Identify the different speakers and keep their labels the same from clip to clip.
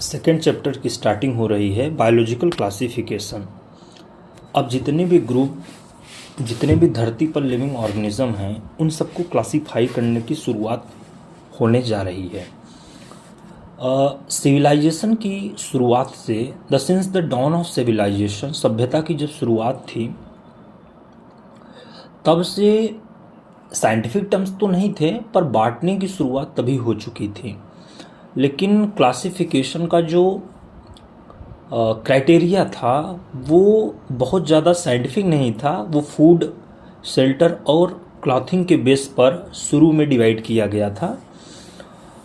Speaker 1: Second chapter की starting हो रही है बायोलॉजिकल क्लासिफिकेशन। अब जितने भी धरती पर लिविंग ऑर्गेनिज्म हैं उन सबको क्लासीफाई करने की शुरुआत होने जा रही है। सिविलाइजेशन की शुरुआत से since the dawn of civilisation, सभ्यता की जब शुरुआत थी तब से साइंटिफिक टर्म्स तो नहीं थे पर बांटने की शुरुआत तभी हो चुकी थी। लेकिन क्लासिफिकेशन का जो क्राइटेरिया था वो बहुत ज़्यादा साइंटिफिक नहीं था। वो फूड, शेल्टर और क्लॉथिंग के बेस पर शुरू में डिवाइड किया गया था।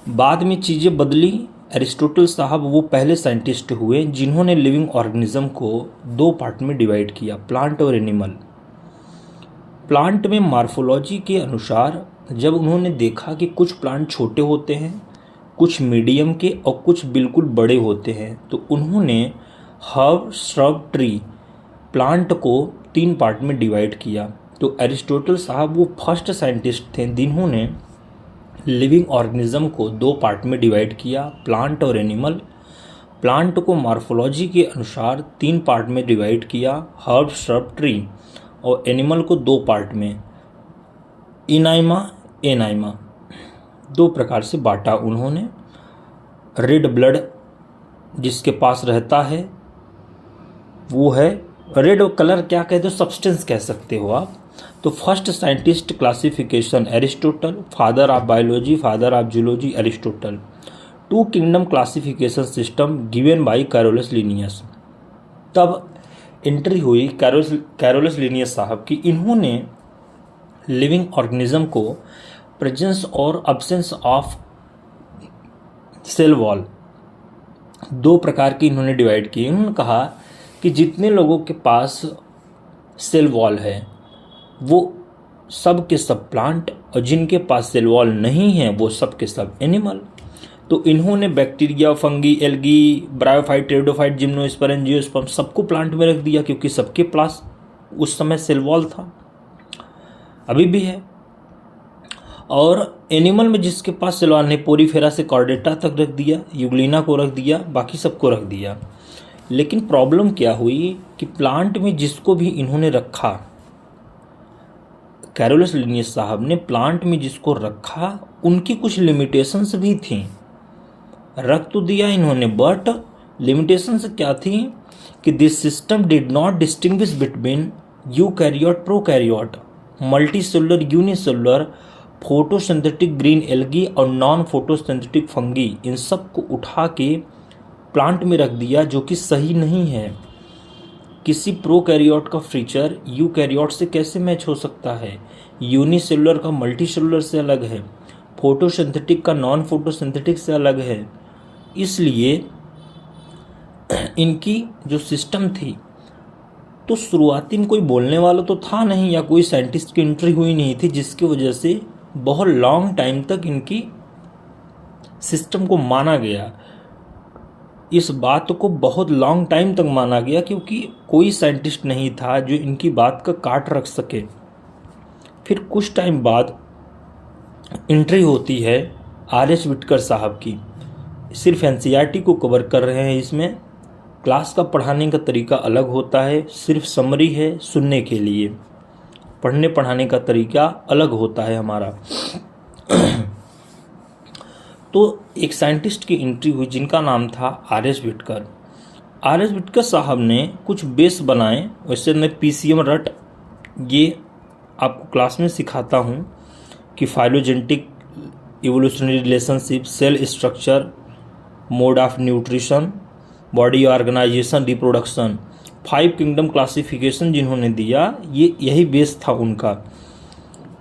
Speaker 1: बाद में चीज़ें बदली। एरिस्टोटल साहब वो पहले साइंटिस्ट हुए जिन्होंने लिविंग ऑर्गेनिज्म को दो पार्ट में डिवाइड किया, प्लांट और एनिमल। प्लांट में मार्फोलॉजी के अनुसार जब उन्होंने देखा कि कुछ प्लांट छोटे होते हैं, कुछ मीडियम के और कुछ बिल्कुल बड़े होते हैं, तो उन्होंने हर्ब, श्रब, ट्री, प्लांट को तीन पार्ट में डिवाइड किया। तो एरिस्टोटल साहब वो फर्स्ट साइंटिस्ट थे जिन्होंने लिविंग ऑर्गेनिज्म को दो पार्ट में डिवाइड किया, प्लांट और एनिमल। प्लांट को मार्फोलॉजी के अनुसार तीन पार्ट में डिवाइड किया, हर्ब, श्रब, ट्री, और एनिमल को दो पार्ट में, इनाइमा, एनाइमा, दो प्रकार से बांटा उन्होंने। रेड ब्लड जिसके पास रहता है वो है रेड कलर, क्या कहते हो, सब्सटेंस कह सकते हो आप। तो first scientist classification Aristotle, father of biology, father of zoology Aristotle. Two kingdom classification system given by Carolus Linnaeus. तब एंट्री हुई कैरोलस लिनियस साहब की। इन्होंने लिविंग ऑर्गेनिज्म को प्रेजेंस और अब्सेंस ऑफ सेल वॉल दो प्रकार की इन्होंने डिवाइड की। उन्होंने कहा कि जितने लोगों के पास सेल वॉल है वो सब के सब प्लांट, और जिनके पास सेल वॉल नहीं है वो सब के सब एनिमल। तो इन्होंने bacteria, fungi, algae, bryophyte, pteridophyte, gymnosperm, जियोस्पर्म सबको प्लांट में रख दिया क्योंकि सबके पास उस समय सेल वॉल था, अभी भी है। और एनिमल में जिसके पास सेल वॉल नहीं, पोरीफेरा से कॉर्डेटा तक रख दिया, यूग्लिना को रख दिया, बाकी सबको रख दिया। लेकिन प्रॉब्लम क्या हुई कि प्लांट में जिसको भी इन्होंने रखा, कैरोलस लिनियस साहब ने प्लांट में जिसको रखा उनकी कुछ लिमिटेशंस भी थी। रख तो दिया इन्होंने बट लिमिटेशंस क्या थी कि this system did not distinguish between eukaryote, prokaryote, multicellular, unicellular, photosynthetic green algae और नॉन फोटोसिंथेटिक फंगी। इन सब को उठा के प्लांट में रख दिया जो कि सही नहीं है। किसी प्रोकैरियोट का फीचर यूकैरियोट से कैसे मैच हो सकता है? यूनिसेलुलर का मल्टीसेलुलर से अलग है, फोटोसिंथेटिक का नॉन फोटोसिंथेटिक से अलग है। इसलिए इनकी जो सिस्टम थी, तो शुरुआती में कोई बोलने वाला तो था नहीं या कोई साइंटिस्ट की एंट्री हुई नहीं थी, जिसकी वजह से बहुत लॉन्ग टाइम तक इनकी सिस्टम को माना गया। इस बात को बहुत लॉन्ग टाइम तक माना गया क्योंकि कोई साइंटिस्ट नहीं था जो इनकी बात का काट रख सके। फिर कुछ टाइम बाद एंट्री होती है आर.एच. व्हिटकर साहब की। सिर्फ एनसीईआरटी को कवर कर रहे हैं इसमें। क्लास का पढ़ाने का तरीका अलग होता है, सिर्फ समरी है सुनने के लिए। पढ़ने पढ़ाने का तरीका अलग होता है हमारा। तो एक साइंटिस्ट की एंट्री हुई जिनका नाम था आर.एच. व्हिटकर। आर.एच. व्हिटकर साहब ने कुछ बेस बनाए। वैसे मैं पीसीएम रट ये आपको क्लास में सिखाता हूँ कि phylogenetic, evolutionary relationship, cell structure, mode of nutrition, body organisation, reproduction, 5 kingdom classification जिन्होंने दिया, ये यही बेस था उनका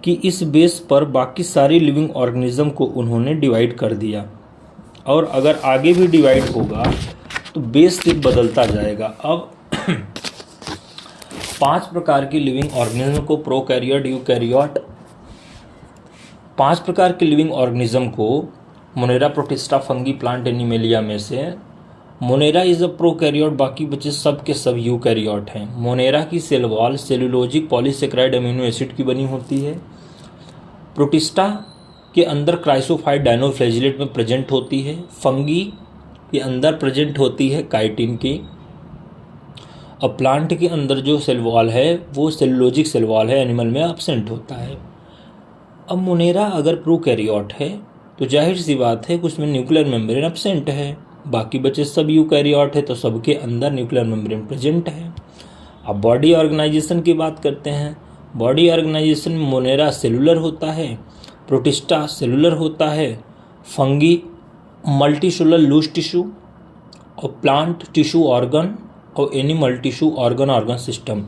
Speaker 1: कि इस बेस पर बाकी सारी लिविंग ऑर्गेनिज्म को उन्होंने डिवाइड कर दिया। और अगर आगे भी डिवाइड होगा तो बेस सिर्फ बदलता जाएगा। अब 5 प्रकार की लिविंग ऑर्गेनिज्म को, प्रोकैरियोट, यूकैरियोट, 5 प्रकार के लिविंग ऑर्गेनिज्म को Monera, protista, fungi, plant, animalia में से मोनेरा इज अ प्रोकैरियोट, बाकी बचे सब के सब यूकैरियोट हैं। मोनेरा की cell wall cellulosic polysaccharide amino acid की बनी होती है। प्रोटिस्टा के अंदर क्राइसोफाइट डायनोफ्लैजिलेट में प्रेजेंट होती है। फंगी के अंदर प्रेजेंट होती है काइटिन की, और प्लांट के अंदर जो सेल वॉल है वो सेलुलोजिक सेल वॉल है, एनिमल में एब्सेंट होता है। अब मोनेरा अगर प्रोकैरियोट है तो जाहिर सी बात है कि उसमें न्यूक्लियर मेम्ब्रेन एब्सेंट है, बाकी बचे सब यूकैरियोट है तो सबके अंदर न्यूक्लियर मेम्ब्रेन प्रेजेंट है। अब बॉडी ऑर्गेनाइजेशन की बात करते हैं। बॉडी ऑर्गेनाइजेशन में मोनेरा सेलुलर होता है, प्रोटिस्टा सेलुलर होता है, फंगी मल्टीसेलुलर लूज टिश्यू, और प्लांट टिश्यू ऑर्गन, और एनिमल टिश्यू ऑर्गन सिस्टम।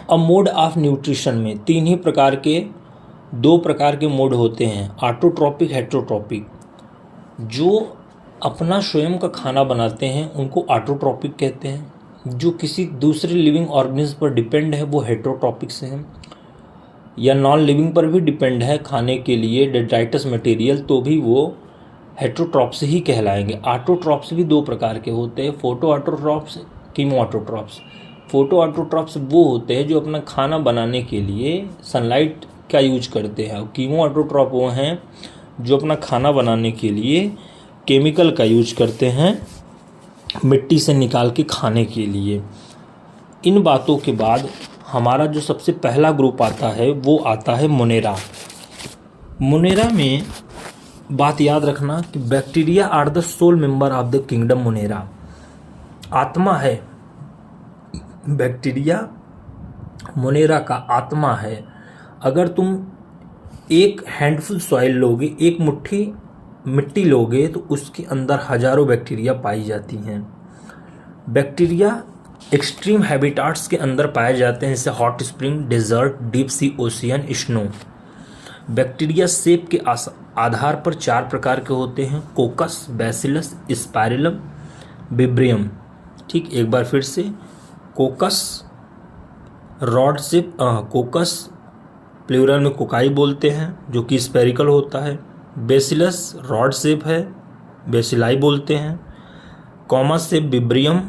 Speaker 1: अब मोड ऑफ न्यूट्रिशन में दो प्रकार के मोड होते हैं, ऑटोट्रॉपिक हेटेरोट्रॉपिक। जो अपना स्वयं का खाना बनाते हैं उनको ऑटोट्रॉपिक कहते हैं, जो किसी दूसरे लिविंग ऑर्गेनिज्म पर डिपेंड है वो हेटेरोट्रॉपिक से हैं, या नॉन लिविंग पर भी डिपेंड है खाने के लिए डेट्राइटस मटेरियल तो भी वो हेटेरोट्रॉप्स ही कहलाएंगे। ऑटोट्रॉप्स भी दो प्रकार के होते हैं, photo autotrophs, chemo autotrophs. Photo autotrophs वो होते हैं जो अपना खाना बनाने के लिए सनलाइट का यूज करते हैं, और कीमो ऑटोट्रॉप वो हैं जो अपना खाना बनाने के लिए केमिकल का यूज करते हैं, मिट्टी से निकाल के खाने के लिए। इन बातों के बाद हमारा जो सबसे पहला ग्रुप आता है वो आता है मोनेरा। मोनेरा में बात याद रखना कि bacteria are the sole member of the kingdom Monera. आत्मा है बैक्टीरिया, मोनेरा का आत्मा है। अगर तुम एक हैंडफुल सॉइल लोगे, एक मुट्ठी मिट्टी लोगे, तो उसके अंदर हजारों बैक्टीरिया पाई जाती हैं। बैक्टीरिया एक्सट्रीम हैबिटाट्स के अंदर पाए जाते हैं, जैसे hot spring, desert, deep sea ocean, snow. Bacteria shape के आधार पर 4 प्रकार के होते हैं, कोकस, बैसिलस, स्पाइरलम, विब्रियम। ठीक, एक बार फिर से, coccus rod shape, coccus plural में कोकाई बोलते हैं जो कि स्पेरिकल होता है। बेसिलस रॉड शेप है, बेसिलाई बोलते हैं। कॉमा शेप विब्रियम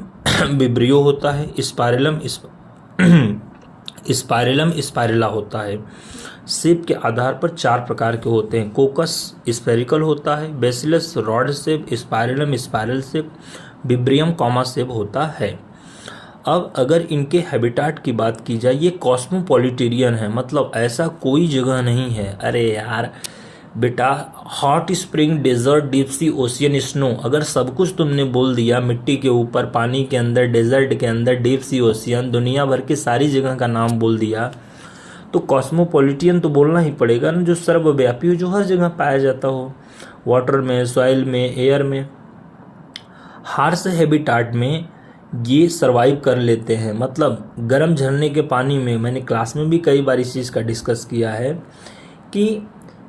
Speaker 1: विब्रियो होता है। स्पाइरलम स्पाइरला होता है। शेप के आधार पर 4 प्रकार के होते हैं, कोकस स्पेरिकल होता है, bacillus rod shape, spirillum spiral shape, विब्रियम comma shape होता है। अब अगर इनके हैबिटाट की बात की जाए, ये कॉस्मोपॉलिटेरियन है, मतलब ऐसा कोई जगह नहीं है। अरे यार बेटा, hot spring, desert, deep sea ocean, snow, अगर सब कुछ तुमने बोल दिया, मिट्टी के ऊपर, पानी के अंदर, डेजर्ट के अंदर, डीप सी ओशियन, दुनिया भर की सारी जगह का नाम बोल दिया, तो कॉस्मोपॉलिटियन तो बोलना ही पड़ेगा ना, जो सर्वव्यापी हो, जो हर जगह पाया जाता हो, वाटर में, सॉइल में, एयर में। हार्श हैबिटाट में ये सरवाइव कर लेते हैं, मतलब गर्म झरने के पानी में। मैंने क्लास में भी कई बार इस चीज़ का डिस्कस किया है कि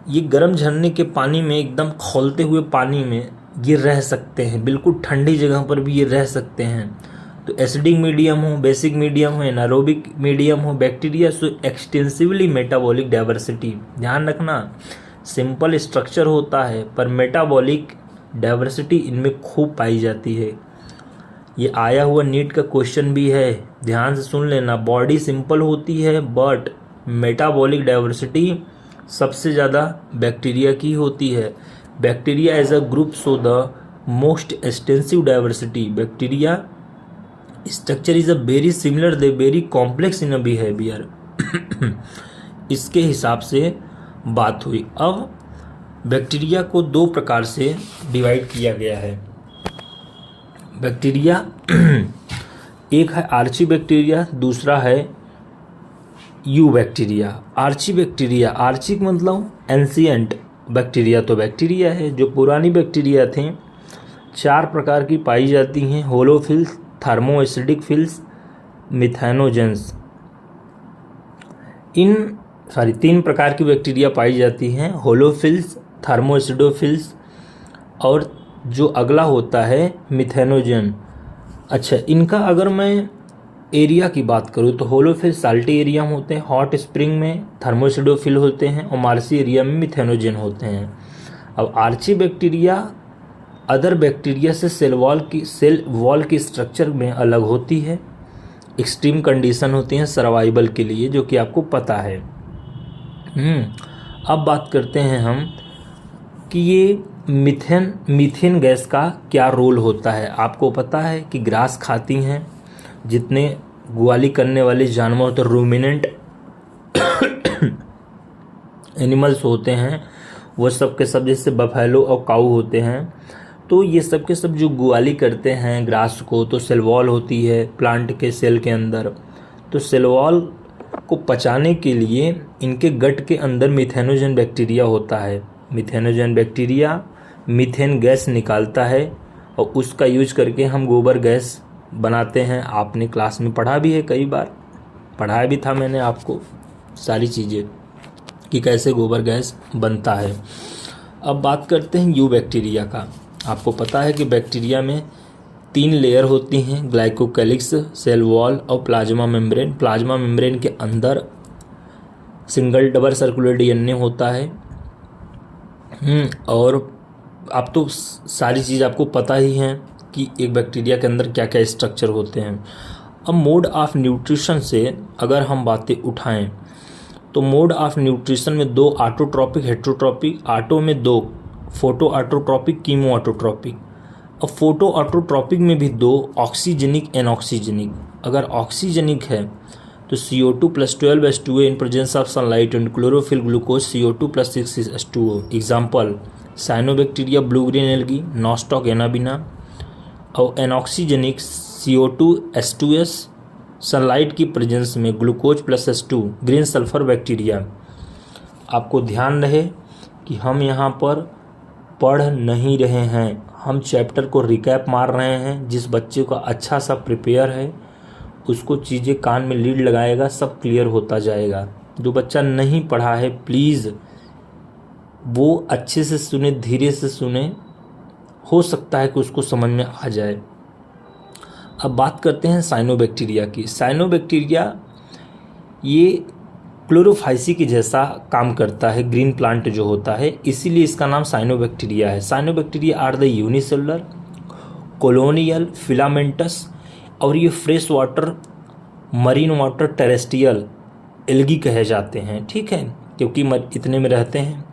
Speaker 1: ये गर्म झरने के पानी में, एकदम खौलते हुए पानी में ये रह सकते हैं, बिल्कुल ठंडी जगह पर भी ये रह सकते हैं। तो एसिडिक मीडियम हो, बेसिक मीडियम हो, एनारोबिक मीडियम हो, bacteria so extensively metabolic diversity. ध्यान रखना, सिंपल स्ट्रक्चर होता है पर मेटाबॉलिक डाइवर्सिटी इनमें खूब पाई जाती है। ये आया हुआ नीट का क्वेश्चन भी है, ध्यान से सुन लेना। बॉडी सिंपल होती है बट मेटाबॉलिक डाइवर्सिटी सबसे ज़्यादा बैक्टीरिया की होती है। Bacteria as a group so the most extensive diversity. Bacteria structure is a very similar, they very complex in a behaviour. इसके हिसाब से बात हुई। अब बैक्टीरिया को 2 प्रकार से डिवाइड किया गया है। बैक्टीरिया एक है आर्ची बैक्टीरिया, दूसरा है eubacteria. Archaebacteria, archae मतलब एंशिएंट, बैक्टीरिया तो बैक्टीरिया है जो पुरानी बैक्टीरिया थे। 4 प्रकार की पाई जाती हैं, होलोफिल्स, थर्मोएसिडिक फिल्स, मिथेनोजेंस। 3 प्रकार की बैक्टीरिया पाई जाती हैं, होलोफिल्स, थर्मोएसिडोफिल्स और जो अगला होता है मिथेनोजन। अच्छा, इनका अगर मैं एरिया की बात करूँ तो होलोफिल साल्टी एरिया में होते हैं, हॉट स्प्रिंग में थर्मोएसिडोफिल होते हैं और मार्सी एरिया में मिथेनोजन होते हैं। अब आर्ची बैक्टीरिया अदर बैक्टीरिया से सेल वॉल की स्ट्रक्चर में अलग होती है, एक्सट्रीम कंडीशन होती हैं सर्वाइवल के लिए, जो कि आपको पता है। अब बात करते हैं हम कि ये मीथेन गैस का क्या रोल होता है। आपको पता है कि ग्रास खाती हैं जितने ग्वाली करने वाले जानवर तो रूमिनेंट एनिमल्स होते हैं, वो सब के सब जैसे बफेलो और काऊ होते हैं, तो ये सब के सब जो ग्वाली करते हैं ग्रास को, तो सेल वॉल होती है प्लांट के सेल के अंदर। तो सेल वॉल को पचाने के लिए इनके गट के अंदर मिथेनोजन बैक्टीरिया होता है। मिथेनोजन बैक्टीरिया मीथेन गैस निकालता है और उसका यूज करके हम गोबर गैस बनाते हैं। आपने क्लास में पढ़ा भी है, कई बार पढ़ाया भी था मैंने आपको सारी चीज़ें कि कैसे गोबर गैस बनता है। अब बात करते हैं यू बैक्टीरिया का। आपको पता है कि बैक्टीरिया में 3 लेयर होती हैं, ग्लाइकोकैलिक्स, सेल वॉल और प्लाज्मा मेम्ब्रेन। प्लाज्मा मेम्ब्रेन के अंदर सिंगल डबल सर्कुलर डीएनए होता है। और आप तो सारी चीज़ आपको पता ही है कि एक बैक्टीरिया के अंदर क्या क्या स्ट्रक्चर होते हैं। अब मोड ऑफ न्यूट्रिशन से अगर हम बातें उठाएं तो मोड ऑफ न्यूट्रिशन में 2 ऑटोट्रॉपिक हेट्रोट्रॉपिक, ऑटो में 2 फोटो ऑटोट्रॉपिक, कीमो ऑटोट्रॉपिक। अब फोटो ऑटोट्रॉपिक में भी 2 ऑक्सीजेनिक एनऑक्सीजेनिक। अगर ऑक्सीजेनिक है तो CO2 + 12H2O in presence of sunlight and chlorophyll glucose CO2 + 6H2O। Example cyanobacteria, blue green algae, nostoc Anabaena. और anoxygenic CO2H2S sunlight की presence में glucose + H2 green sulphur bacteria. आपको ध्यान रहे कि हम यहाँ पर पढ़ नहीं रहे हैं, हम चैप्टर को रिकैप मार रहे हैं। जिस बच्चे का अच्छा सा प्रिपेयर है उसको चीज़ें कान में लीड लगाएगा, सब क्लियर होता जाएगा। जो बच्चा नहीं पढ़ा है प्लीज़ वो अच्छे से सुने, धीरे से सुने, हो सकता है कि उसको समझ में आ जाए। अब बात करते हैं साइनोबैक्टीरिया की। साइनोबैक्टीरिया ये क्लोरोफाइसी के जैसा काम करता है, ग्रीन प्लांट जो होता है, इसीलिए इसका नाम साइनोबैक्टीरिया है। Cyanobacteria are the unicellular, colonial, filamentous और ये fresh water, marine water, terrestrial algae कहे जाते हैं। ठीक है, क्योंकि इतने में रहते हैं।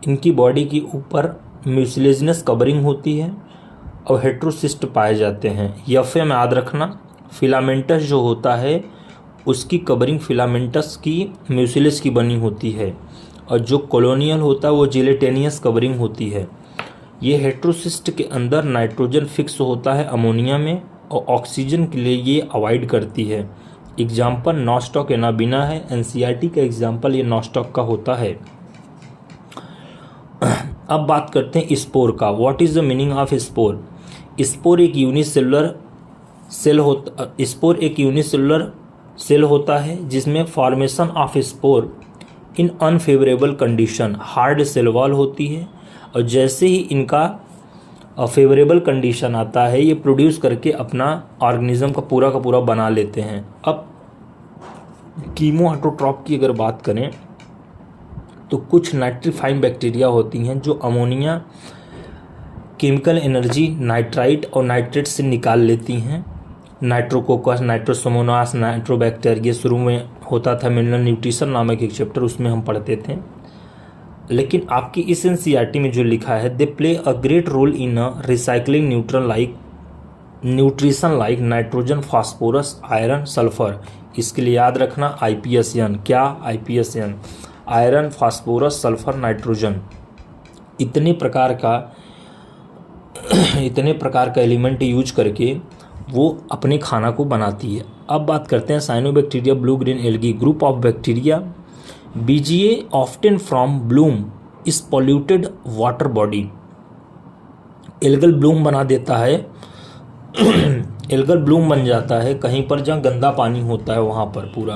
Speaker 1: इनकी बॉडी के ऊपर म्यूसिलेजिनस कवरिंग होती है और हेट्रोसिस्ट पाए जाते हैं। यफे में याद रखना, फिलामेंटस जो होता है उसकी कवरिंग फिलामेंटस की म्यूसिलेज की बनी होती है, और जो कॉलोनियल होता है वो जिलेटेनियस कवरिंग होती है। ये हेट्रोसिस्ट के अंदर नाइट्रोजन फिक्स होता है अमोनिया में, और ऑक्सीजन के लिए ये अवॉइड करती है। एग्जाम्पल नॉस्टॉक एनाबिना है, एनसीईआरटी का एग्जाम्पल ये नॉस्टॉक का होता है। अब बात करते हैं स्पोर का। What is the meaning of spore? Spore एक यूनिसेलुलर सेल होता है जिसमें formation of spore in unfavourable condition, hard cell wall होती है, और जैसे ही इनका फेवरेबल कंडीशन आता है ये प्रोड्यूस करके अपना ऑर्गेनिज्म का पूरा बना लेते हैं। अब कीमो ऑटोट्रॉप की अगर बात करें तो कुछ नाइट्रीफाइंग बैक्टीरिया होती हैं जो अमोनिया केमिकल एनर्जी नाइट्राइट और नाइट्रेट से निकाल लेती हैं। नाइट्रोकोकस, नाइट्रोसोमोनास, नाइट्रोबैक्टर, ये शुरू में होता था मिनरल न्यूट्रिशन नामक एक चैप्टर, उसमें हम पढ़ते थे। लेकिन आपकी इस एनसीईआरटी में जो लिखा है, they play a great role in a recycling nutrition like nitrogen, phosphorus, iron, sulphur. इसके लिए याद रखना IPSN। क्या IPSN? Iron, phosphorus, sulphur, nitrogen, इतने प्रकार का एलिमेंट यूज करके वो अपने खाना को बनाती है। अब बात करते हैं cyanobacteria, blue green algae, group of bacteria. BGA often from bloom is polluted water body. Algal bloom बना देता है एल्गल ब्लूम बन जाता है कहीं पर जहाँ गंदा पानी होता है वहाँ पर पूरा।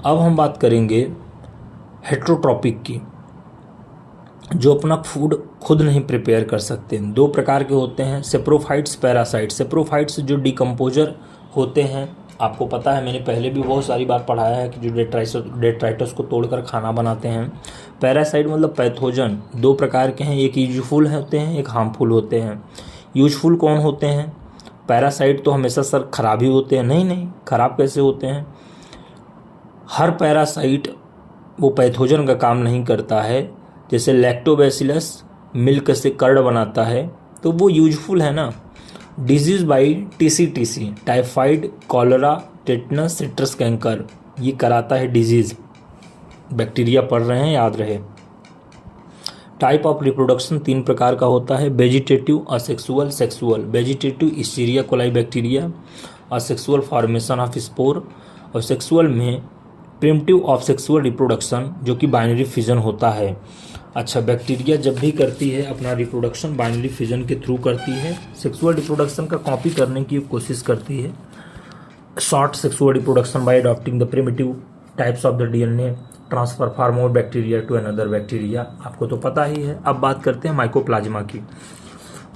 Speaker 1: अब हम बात करेंगे हेट्रोट्रॉपिक की, जो अपना फूड खुद नहीं प्रिपेयर कर सकते। 2 प्रकार के होते हैं, सेप्रोफाइट्स, पैरासाइट्स। सेप्रोफाइट्स जो डिकम्पोजर होते हैं, आपको पता है मैंने पहले भी बहुत सारी बार पढ़ाया है कि जो डेट्राइटस को तोड़कर खाना बनाते हैं। पैरासाइट मतलब पैथोजन। 2 प्रकार के हैं, एक यूजफुल होते हैं, एक हार्मफुल होते हैं। यूजफुल कौन होते हैं? पैरासाइट तो हमेशा सर खराब ही होते हैं। नहीं, खराब कैसे होते हैं? हर पैरासाइट वो पैथोजन का काम नहीं करता है। जैसे लैक्टोबैसिलस मिल्क से कर्ड बनाता है, तो वो यूजफुल है ना। Disease by TCTC, typhoid, cholera, tetanus, citrus canker, ये कराता है डिजीज। बैक्टीरिया पढ़ रहे हैं, याद रहे। टाइप ऑफ रिप्रोडक्शन 3 प्रकार का होता है, vegetative, asexual, sexual. Vegetative Escherichia coli bacteria, asexual formation of spore, और सेक्सुअल में प्रिमिटिव ऑफ सेक्सुअल रिप्रोडक्शन, जो कि बाइनरी फिजन होता है। अच्छा, बैक्टीरिया जब भी करती है अपना रिप्रोडक्शन बाइनरी फिजन के थ्रू करती है। सेक्सुअल रिप्रोडक्शन का कॉपी करने की कोशिश करती है। Short sexual reproduction by adopting the primitive types of the DNA transfer from one bacteria to another bacteria, आपको तो पता ही है। अब बात करते हैं माइकोप्लाज्मा की।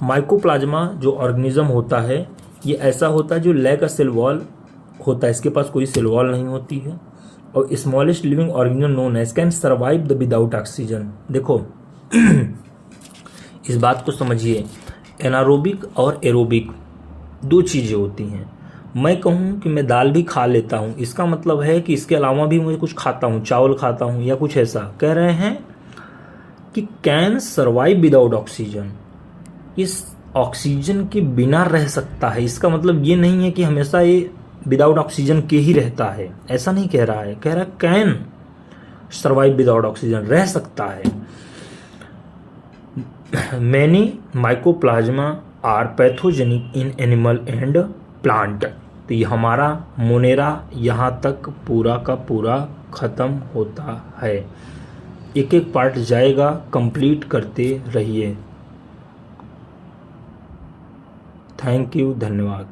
Speaker 1: माइकोप्लाज्मा जो ऑर्गेनिज्म होता है, ये ऐसा होता है जो लैक अ सेल वॉल होता है, इसके पास कोई सेल वॉल नहीं होती है, और smallest living organism known as can survive the without oxygen. देखो इस बात को समझिए, एनारोबिक और एरोबिक 2 चीज़ें होती हैं। मैं कहूँ कि मैं दाल भी खा लेता हूँ, इसका मतलब है कि इसके अलावा भी मुझे कुछ खाता हूँ, चावल खाता हूँ या कुछ ऐसा। कह रहे हैं कि कैन सर्वाइव विदाउट ऑक्सीजन, इस ऑक्सीजन के बिना रह सकता है। इसका मतलब ये नहीं है कि हमेशा ये विदाउट ऑक्सीजन के ही रहता है, ऐसा नहीं कह रहा है। कह रहा है कैन सर्वाइव विदाउट ऑक्सीजन, रह सकता है। Many mycoplasma are pathogenic in animal and plant. तो ये हमारा मोनेरा यहाँ तक पूरा का पूरा खत्म होता है। एक एक पार्ट जाएगा, कंप्लीट करते रहिए। थैंक यू, धन्यवाद।